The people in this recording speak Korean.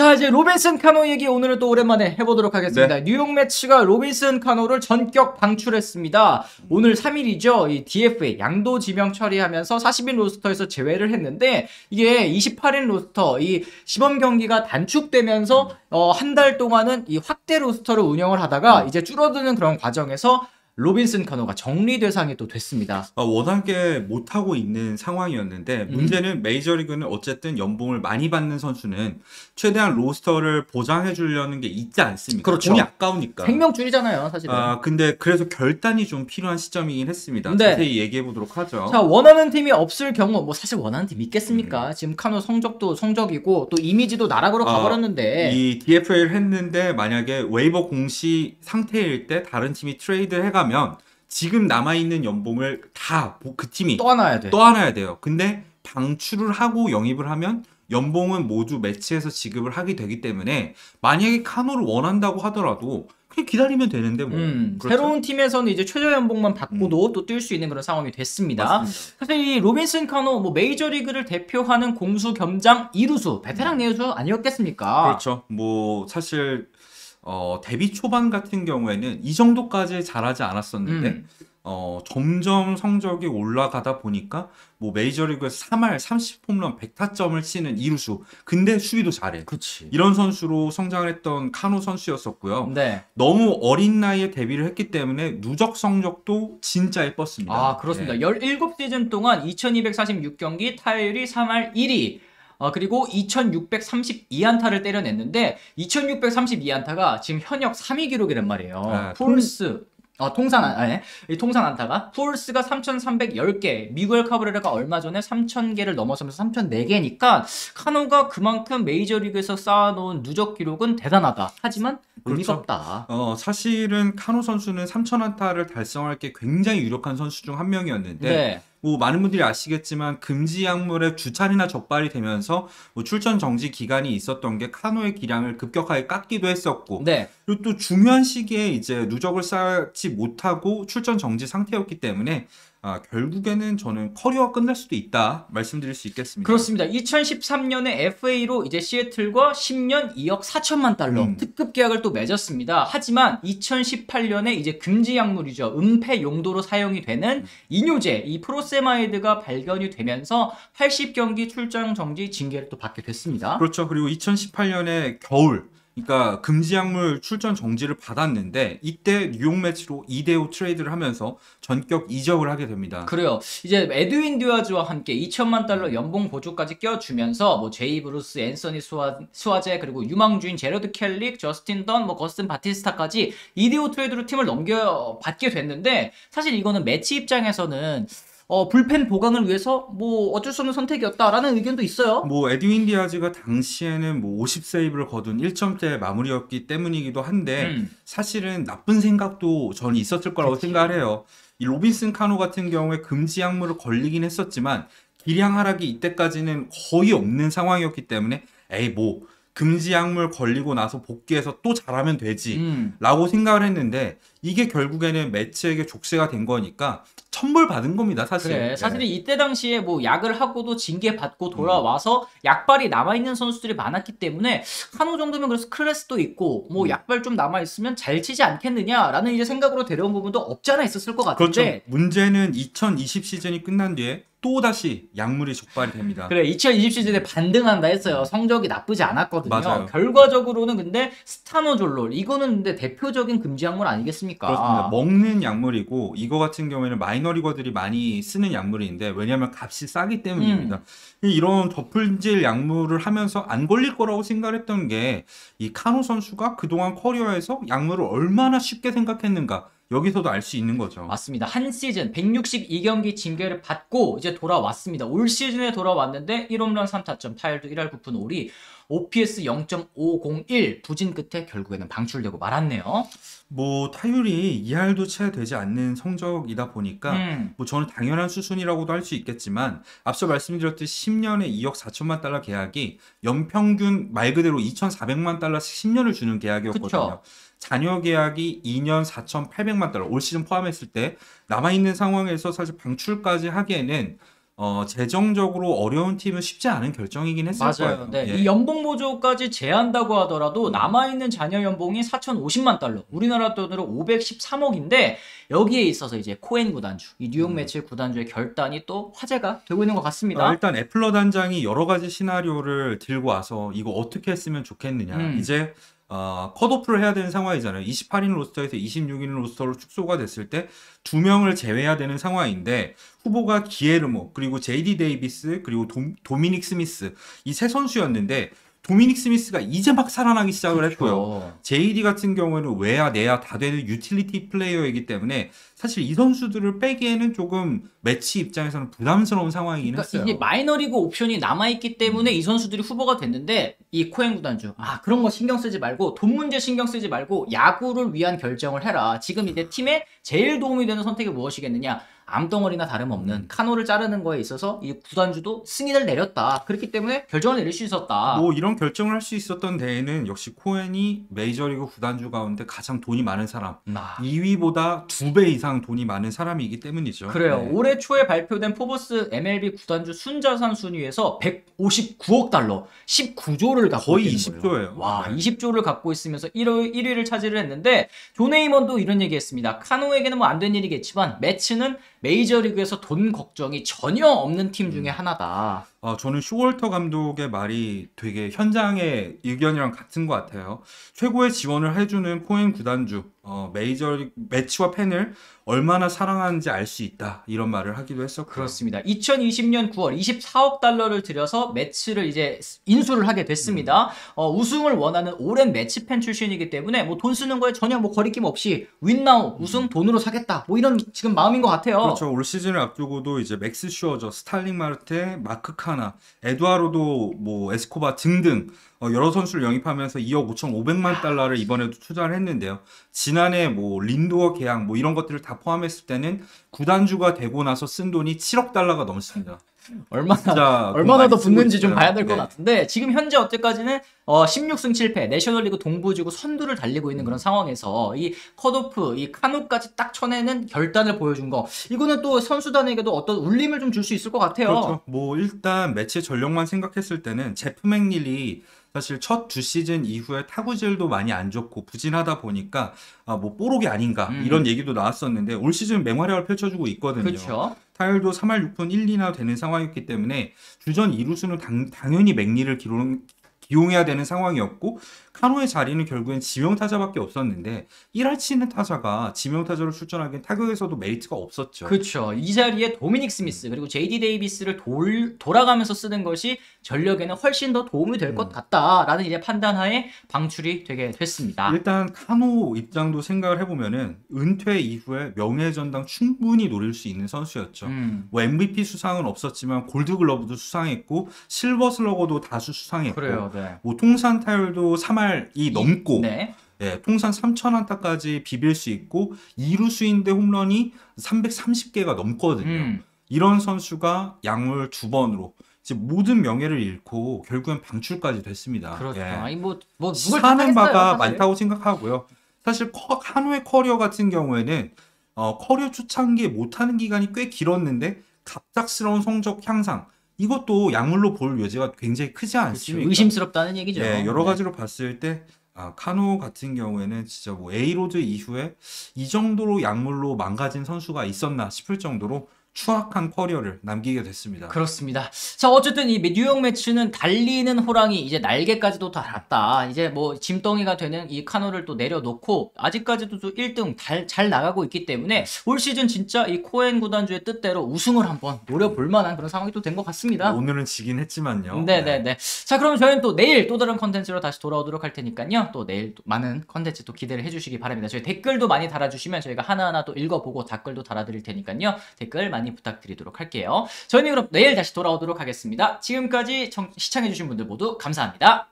자, 이제 로빈슨 카노 얘기 오늘은 또 오랜만에 해보도록 하겠습니다. 네. 뉴욕 매치가 로빈슨 카노를 전격 방출했습니다. 오늘 3일이죠. 이 DFA 양도 지명 처리하면서 40인 로스터에서 제외를 했는데 이게 28인 로스터 이 시범 경기가 단축되면서 한 달 동안은 이 확대 로스터를 운영을 하다가 이제 줄어드는 그런 과정에서 로빈슨 카노가 정리 대상이 또 됐습니다. 워낙에 못하고 있는 상황이었는데 문제는 메이저리그는 어쨌든 연봉을 많이 받는 선수는 최대한 로스터를 보장해 주려는 게 있지 않습니까? 그렇죠. 돈이 아까우니까. 생명줄이잖아요, 사실은. 근데 그래서 결단이 좀 필요한 시점이긴 했습니다. 네. 자세히 얘기해 보도록 하죠. 자, 원하는 팀이 없을 경우 뭐 사실 원하는 팀 있겠습니까? 지금 카노 성적도 성적이고 또 이미지도 나락으로 가버렸는데 이 DFA를 했는데 만약에 웨이버 공시 상태일 때 다른 팀이 트레이드 해가면 지금 남아있는 연봉을 다 그 팀이 떠안아야 돼. 떠안아야 돼요. 근데 방출을 하고 영입을 하면 연봉은 모두 매치해서 지급을 하게 되기 때문에 만약에 카노를 원한다고 하더라도 그냥 기다리면 되는데 뭐. 그렇죠? 새로운 팀에서는 이제 최저 연봉만 받고도 또 뛸 수 있는 그런 상황이 됐습니다. 맞습니다. 사실 이 로빈슨 카노 뭐 메이저리그를 대표하는 공수 겸장 이루수 베테랑 내수 아니었겠습니까? 그렇죠. 뭐 사실 데뷔 초반 같은 경우에는 이 정도까지 잘하지 않았었는데 점점 성적이 올라가다 보니까 뭐 메이저리그에서 3할 30홈런 100타점을 치는 이루수. 근데 수비도 잘해. 그렇지. 이런 선수로 성장을 했던 카노 선수였었고요. 네. 너무 어린 나이에 데뷔를 했기 때문에 누적 성적도 진짜 예뻤습니다. 아, 그렇습니다. 네. 17시즌 동안 2246경기 타율이 3할 1위. 그리고 2632안타를 때려냈는데 2632안타가 지금 현역 3위 기록이란 말이에요. 폴스 통산 안타가 폴스가 3310개, 미구엘 카브레라가 얼마 전에 3000개를 넘어서면서 3004개니까 카노가 그만큼 메이저리그에서 쌓아놓은 누적 기록은 대단하다. 하지만 의미가 없다. 사실은 카노 선수는 3000안타를 달성할 게 굉장히 유력한 선수 중 한 명이었는데 네. 뭐 많은 분들이 아시겠지만 금지 약물에 두 차례나 적발이 되면서 뭐 출전 정지 기간이 있었던 게 카노의 기량을 급격하게 깎기도 했었고 네. 그리고 또 중요한 시기에 이제 누적을 쌓지 못하고 출전 정지 상태였기 때문에 결국에는 저는 커리어가 끝날 수도 있다 말씀드릴 수 있겠습니다. 그렇습니다. 2013년에 FA로 이제 시애틀과 10년 2억 4천만 달러 특급 계약을 또 맺었습니다. 하지만 2018년에 이제 금지 약물이죠. 은폐 용도로 사용이 되는 이뇨제, 이 프로세마이드가 발견이 되면서 80경기 출장 정지 징계를 또 받게 됐습니다. 그렇죠. 그리고 2018년에 겨울 그러니까 금지 약물 출전 정지를 받았는데 이때 뉴욕 매치로 2대5 트레이드를 하면서 전격 이적을 하게 됩니다. 그래요. 이제 에드윈 듀아즈와 함께 2천만 달러 연봉 보조까지 껴주면서 뭐 제이 브루스, 앤서니 수아제 그리고 유망주인 제러드 켈릭, 저스틴 던, 뭐 거스틴 바티스타까지 2대5 트레이드로 팀을 넘겨받게 됐는데 사실 이거는 매치 입장에서는 불펜 보강을 위해서 뭐 어쩔 수 없는 선택이었다라는 의견도 있어요. 뭐 에드윈 디아즈가 당시에는 뭐 50세이브를 거둔 1점대 마무리였기 때문이기도 한데 사실은 나쁜 생각도 저는 있었을 거라고 생각을 해요. 이 로빈슨 카노 같은 경우에 금지 약물을 걸리긴 했었지만 기량 하락이 이때까지는 거의 없는 상황이었기 때문에 에이 뭐 금지 약물 걸리고 나서 복귀해서 또 잘하면 되지 라고 생각을 했는데 이게 결국에는 매치에게 족쇄가 된 거니까 천벌 받은 겁니다, 사실. 그래, 사실은 이때 당시에 뭐 약을 하고도 징계 받고 돌아와서 약발이 남아있는 선수들이 많았기 때문에 카노 정도면 그래서 클래스도 있고 뭐 약발 좀 남아있으면 잘 치지 않겠느냐라는 이제 생각으로 데려온 부분도 없지 않아 있었을 것 같은데. 그렇죠. 문제는 2020 시즌이 끝난 뒤에 또다시 약물이 적발이 됩니다. 그래, 2020 시즌에 반등한다 했어요. 성적이 나쁘지 않았거든요. 맞아요. 결과적으로는 근데 스타노졸롤 이거는 근데 대표적인 금지 약물 아니겠습니까? 그렇습니다. 먹는 약물이고 이거 같은 경우에는 마이너리거들이 많이 쓰는 약물인데 왜냐하면 값이 싸기 때문입니다. 이런 저풀질 약물을 하면서 안 걸릴 거라고 생각했던 게 이 카노 선수가 그동안 커리어에서 약물을 얼마나 쉽게 생각했는가 여기서도 알 수 있는 거죠. 맞습니다. 한 시즌 162경기 징계를 받고 이제 돌아왔습니다. 올 시즌에 돌아왔는데 1홈런 3타점, 타율도 1할 9푼 5리, OPS 0.501 부진 끝에 결국에는 방출되고 말았네요. 뭐 타율이 2할도 채 되지 않는 성적이다 보니까 뭐 저는 당연한 수순이라고도 할 수 있겠지만 앞서 말씀드렸듯이 10년에 2억 4천만 달러 계약이 연평균 말 그대로 2,400만 달러씩 10년을 주는 계약이었거든요. 그쵸. 잔여 계약이 2년 4,800만 달러 올 시즌 포함했을 때 남아있는 상황에서 사실 방출까지 하기에는 재정적으로 어려운 팀은 쉽지 않은 결정이긴 했을 맞아요. 거예요. 네. 예. 이 연봉 보조까지 제한다고 하더라도 남아있는 잔여 연봉이 4,050만 달러. 우리나라 돈으로 513억인데 여기에 있어서 이제 코엔 구단주, 이 뉴욕 매치 구단주의 결단이 또 화제가 되고 있는 것 같습니다. 일단 애플러 단장이 여러 가지 시나리오를 들고 와서 이거 어떻게 했으면 좋겠느냐. 이제 컷오프를 해야 되는 상황이잖아요. 28인 로스터에서 26인 로스터로 축소가 됐을 때 2명을 제외해야 되는 상황인데 후보가 기에르모 그리고 제이디 데이비스 그리고 도미닉 스미스 이 세 선수였는데 도미닉 스미스가 이제 막 살아나기 시작을 했고요. 제이디 같은 경우에는 외야 내야 다 되는 유틸리티 플레이어이기 때문에 사실 이 선수들을 빼기에는 조금 매치 입장에서는 부담스러운 상황이긴 했어요. 이게 마이너리그 옵션이 남아있기 때문에 이 선수들이 후보가 됐는데 이 코엔 구단주 그런 거 신경 쓰지 말고 돈 문제 신경 쓰지 말고 야구를 위한 결정을 해라. 지금 이제 팀에 제일 도움이 되는 선택이 무엇이겠느냐. 암덩어리나 다름없는 카노를 자르는 거에 있어서 이 구단주도 승인을 내렸다. 그렇기 때문에 결정을 내릴 수 있었다. 뭐 이런 결정을 할 수 있었던 대회는 역시 코엔이 메이저리그 구단주 가운데 가장 돈이 많은 사람 2위보다 2배 이상 돈이 많은 사람이기 때문이죠. 그래요. 네. 올해 초에 발표된 포브스 MLB 구단주 순자산 순위에서 159억 달러 19조를 갖고 거의 있는 20조예요. 거예요. 와, 네. 20조를 갖고 있으면서 1위를 차지를 했는데 존 헤이먼도 이런 얘기했습니다. 카노에게는 뭐 안 된 일이겠지만 매치는 메이저리그에서 돈 걱정이 전혀 없는 팀 중에 하나다. 저는 쇼월터 감독의 말이 되게 현장의 의견이랑 같은 것 같아요. 최고의 지원을 해주는 코엔 구단주, 메이저리그 매치와 팬을 얼마나 사랑하는지 알 수 있다. 이런 말을 하기도 했었고요. 그렇습니다. 2020년 9월 24억 달러를 들여서 매치를 이제 인수를 하게 됐습니다. 우승을 원하는 오랜 매치 팬 출신이기 때문에 뭐 돈 쓰는 거에 전혀 뭐 거리낌 없이 윈나우 우승 돈으로 사겠다. 뭐 이런 지금 마음인 것 같아요. 그렇죠. 올 시즌을 앞두고도 이제 맥스 슈어저, 스탈링 마르테, 마크 카나, 에두아르도, 뭐 에스코바 등등 여러 선수를 영입하면서 2억 5,500만 달러를 이번에도 투자를 했는데요. 지난해 뭐 린도어 계약 뭐 이런 것들을 다 포함했을 때는 구단주가 되고 나서 쓴 돈이 7억 달러가 넘습니다. 얼마나 더 붙는지 좀 봐야 될 것 네. 같은데 지금 현재 어때까지는 16승 7패 내셔널리그 동부지구 선두를 달리고 있는 그런 상황에서 이 컷오프 이 카누까지 딱 쳐내는 결단을 보여준 거 이거는 또 선수단에게도 어떤 울림을 좀 줄 수 있을 것 같아요. 그렇죠. 뭐 일단 매치 전력만 생각했을 때는 제프 맥닐이 사실 첫 두 시즌 이후에 타구질도 많이 안 좋고 부진하다 보니까 뭐 뽀록이 아닌가 이런 얘기도 나왔었는데 올 시즌 맹활약을 펼쳐주고 있거든요. 그렇죠. 타율도 3할 6푼 1, 2나 되는 상황이었기 때문에 주전 2루수는 당연히 맥닐을 기용해야 되는 상황이었고 카노의 자리는 결국엔 지명타자밖에 없었는데 1할 치는 타자가 지명타자로 출전하기엔 타격에서도 메리트가 없었죠. 그렇죠. 이 자리에 도미닉 스미스 그리고 제이디 데이비스를 돌아가면서 쓰는 것이 전력에는 훨씬 더 도움이 될 것 같다라는 이제 판단하에 방출이 되게 됐습니다. 일단 카노 입장도 생각을 해보면은 은퇴 이후에 명예전당 충분히 노릴 수 있는 선수였죠. 뭐 MVP 수상은 없었지만 골드글러브도 수상했고 실버슬러거도 다수 수상했고 그래요. 네. 뭐 통산 타율도 3할이 넘고 네. 예, 통산 3,000안타까지 비빌 수 있고 2루수인데 홈런이 330개가 넘거든요. 이런 선수가 양을 2번으로 이제 모든 명예를 잃고 결국엔 방출까지 됐습니다. 그렇죠. 예. 아니 뭐 누굴 사는 바가 탓하겠어요, 사실. 많다고 생각하고요. 사실 카노의 커리어 같은 경우에는 커리어 초창기에 못하는 기간이 꽤 길었는데 갑작스러운 성적 향상 이것도 약물로 볼 여지가 굉장히 크지 않습니까? 그렇죠. 의심스럽다는 얘기죠. 예, 여러 가지로 봤을 때 카노 같은 경우에는 진짜 뭐 에이로드 이후에 이 정도로 약물로 망가진 선수가 있었나 싶을 정도로 추악한 커리어를 남기게 됐습니다. 그렇습니다. 자, 어쨌든 이 뉴욕 매치는 달리는 호랑이 이제 날개까지도 달았다. 이제 뭐 짐덩이가 되는 이 카노를 또 내려놓고 아직까지도 또 1등 잘 나가고 있기 때문에 올 시즌 진짜 이 코엔 구단주의 뜻대로 우승을 한번 노려볼 만한 그런 상황이 또 된 것 같습니다. 오늘은 지긴 했지만요. 네네네. 자, 그럼 저희는 또 내일 또 다른 컨텐츠로 다시 돌아오도록 할 테니까요. 또 내일 또 많은 컨텐츠 또 기대를 해주시기 바랍니다. 저희 댓글도 많이 달아주시면 저희가 하나하나 또 읽어보고 댓글도 달아드릴 테니까요. 댓글 많이 부탁드리도록 할게요. 저희는 그럼 내일 다시 돌아오도록 하겠습니다. 지금까지 시청해주신 분들 모두 감사합니다.